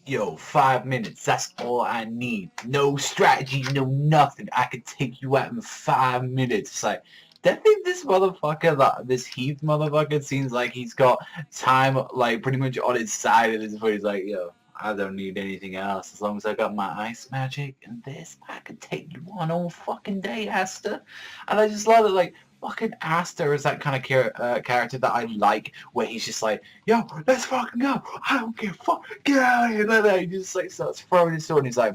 yo, 5 minutes, that's all I need. No strategy, no nothing. I can take you out in 5 minutes. It's like, definitely this motherfucker, this Heath motherfucker, seems like he's got time, like, pretty much on his side at this point. He's like, yo, I don't need anything else. As long as I got my ice magic and this, I could take you on all fucking day, Asta. And I just love it, like, fucking Asta is that kind of character that I like, where he's just like, yo, let's fucking go. I don't give a fuck. Get out of here. Like that. He just like starts throwing his sword and he's like,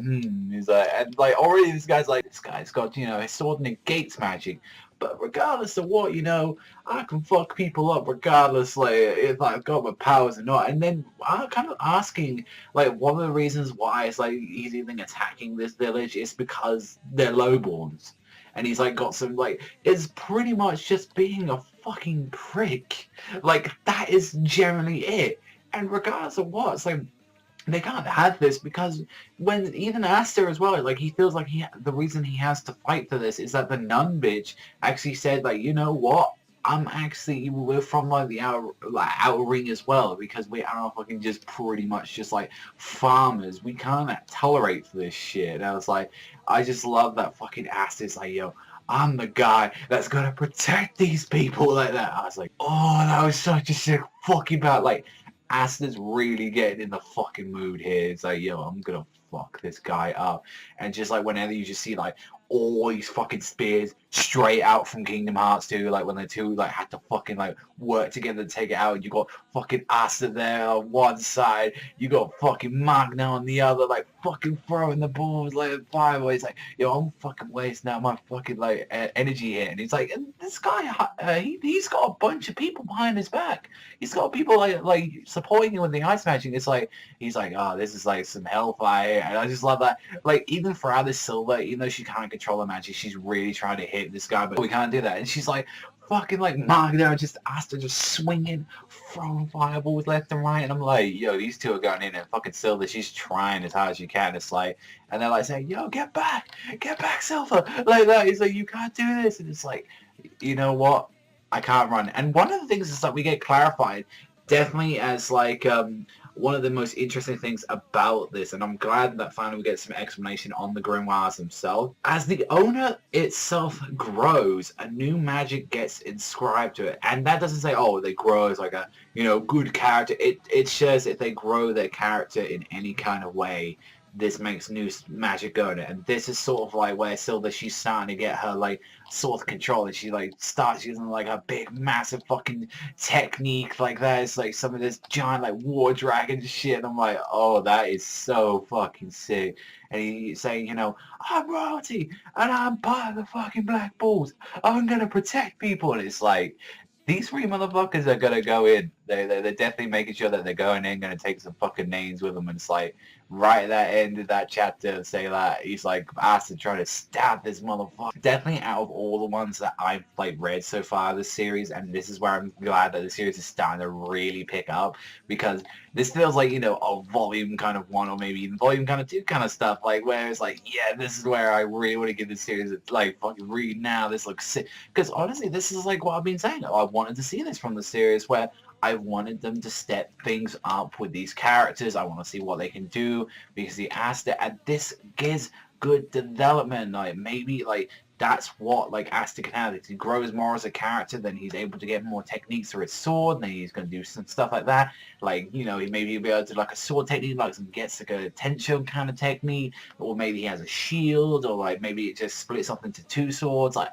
He's like, and like already this guy's got, his sword negates magic. But regardless of what, I can fuck people up regardless, like, if I've got my powers or not. And then I'm kind of asking, like, one of the reasons why it's like he's even attacking this village is because they're lowborns. And he's like got some like is pretty much just being a fucking prick. Like that is generally it. And regardless of what, it's like they can't have this because when even Asta as well, like he feels like the reason he has to fight for this is that the nun bitch actually said like, you know what? We're from like the outer ring as well because we are fucking just pretty much just like farmers. We can't tolerate for this shit. And I was like, I just love that fucking ass. It's like, yo, I'm the guy that's gonna protect these people like that. I was like, oh, that was such a sick fucking bad. Like, Asta's really getting in the fucking mood here. It's like, yo, I'm gonna fuck this guy up. And just like whenever you just see like all these fucking spears straight out from Kingdom Hearts 2, like when the two like had to fucking like work together to take it out. You got fucking Asta there on one side, you got fucking Magna on the other, like fucking throwing the balls like fireways. It's like, yo, I'm fucking wasting out my fucking like energy here. And he's like, and this guy, he's got a bunch of people behind his back. He's got people like supporting him with the ice matching. It's like he's like, oh, this is like some hellfire, and I just love that. Like even for Alice Silver, even though she can't control her magic, she's really trying to hit this guy, but we can't do that. And she's like fucking like Magna just Asta just swinging, throwing fireballs left and right, and I'm like, yo, these two are going in, and fucking Silver, she's trying as hard as she can. It's like, and they're like saying, yo, get back, Silver, like that. He's like, you can't do this, and it's like, you know what? I can't run. And one of the things is that we get clarified, definitely as like one of the most interesting things about this, and I'm glad that finally we get some explanation on the grimoires themselves. As the owner itself grows, a new magic gets inscribed to it, and that doesn't say, oh, they grow as like a good character. It shows if they grow their character in any kind of way, this makes new magic go in it. And this is sort of like where Silver, she's starting to get her like sort of control, and she like starts using like a big massive fucking technique like that. It's like some of this giant like war dragon shit, and I'm like, oh, that is so fucking sick. And he's saying, I'm royalty and I'm part of the fucking Black Bulls, I'm gonna protect people. And it's like, these three motherfuckers are gonna go in. They're definitely making sure that they're going in, gonna take some fucking names with them. And it's like, right at that end of that chapter, say that he's like asked to try to stab this motherfucker. Definitely out of all the ones that I've like read so far this series, and this is where I'm glad that the series is starting to really pick up, because this feels like, a volume kind of 1 or maybe even volume kind of 2 kind of stuff, like where it's like, yeah, this is where I really want to give this series a like fucking read now. This looks sick. Because honestly, this is like what I've been saying. I wanted to see this from the series, where I wanted them to step things up with these characters. I want to see what they can do, because the Asta, and this gives good development. Like maybe like that's what like Asta can have. If he grows more as a character, then he's able to get more techniques through his sword, then he's going to do some stuff like that. Like, maybe he'll be able to do like a sword technique, like some gets like a tension kind of technique, or maybe he has a shield, or like maybe it just splits up into 2 swords. Like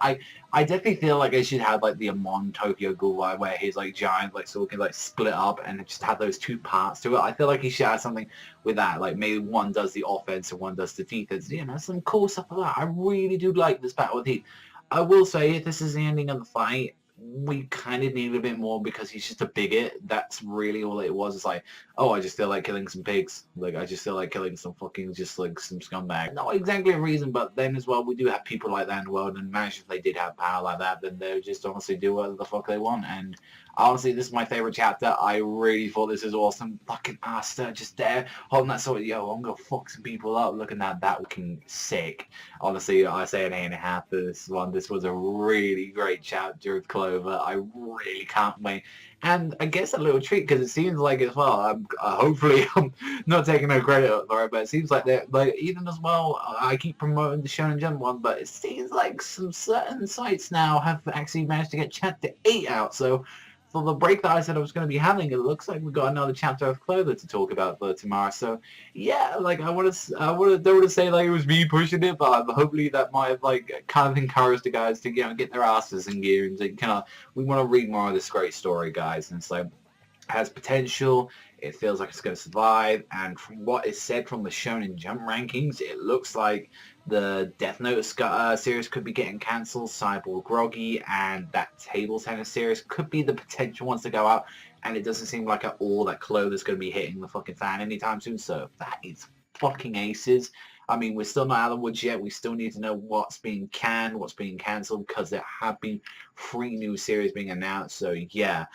I definitely feel like they should have like the Amon Tokyo Ghoul, where his like giant like sword can like split up and just have those 2 parts to it. I feel like he should have something with that. Like maybe one does the offense and one does the defense. Some cool stuff like that. I really do like this battle with Heath. I will say, if this is the ending of the fight, we kind of need a bit more, because he's just a bigot. That's really all it was. It's like, oh, I just feel like killing some pigs. Like, I just feel like killing some fucking, just like some scumbag. Not exactly a reason, but then as well, we do have people like that in the world, and imagine if they did have power like that, then they would just honestly do whatever the fuck they want. And honestly, this is my favorite chapter. I really thought this was awesome. Fucking Asta just there holding that sword. Yo, I'm gonna fuck some people up. Looking at that looking sick. Honestly, I say an 8.5 for this one. This was a really great chapter of Clover. Clover. I really can't wait. And I guess a little treat because it seems like as well, hopefully I'm not taking no credit for it, but it seems like they're, like, even as well, I keep promoting the Shonen Jump one, but it seems like some certain sites now have actually managed to get Chapter 8 out, so for the break that I said I was going to be having, it looks like we've got another Chapter of Clover to talk about for tomorrow. So yeah, like don't want to say like it was me pushing it, but hopefully that might have like kind of encouraged the guys to get their asses in gear and kind of we want to read more of this great story, guys. And so has potential. It feels like it's going to survive, and from what is said from the Shonen Jump rankings, it looks like the Death Note series could be getting cancelled, Cyborg Groggy, and that Table Tennis series could be the potential ones to go out, and it doesn't seem like at all that Clover's going to be hitting the fucking fan anytime soon, so that is fucking aces. I mean, we're still not out of the woods yet. We still need to know what's being canned, what's being cancelled, because there have been 3 new series being announced. So yeah,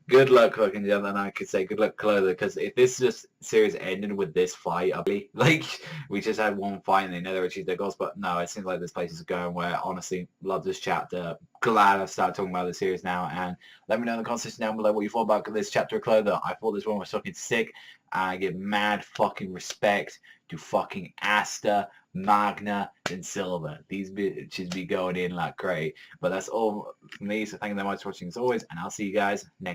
good luck, fucking gentlemen. And I could say good luck, Clover, because if this just series ended with this fight, I'd be like, we just had one fight and they never achieved their goals. But no, it seems like this place is going where, honestly, love this chapter. Glad I've started talking about the series now. And let me know in the comments section down below what you thought about this chapter of Clover. I thought this one was fucking sick. I give mad fucking respect to fucking Asta, Magna, and Silver. These bitches be going in like great. But that's all from me, so thank you very much for watching as always, and I'll see you guys next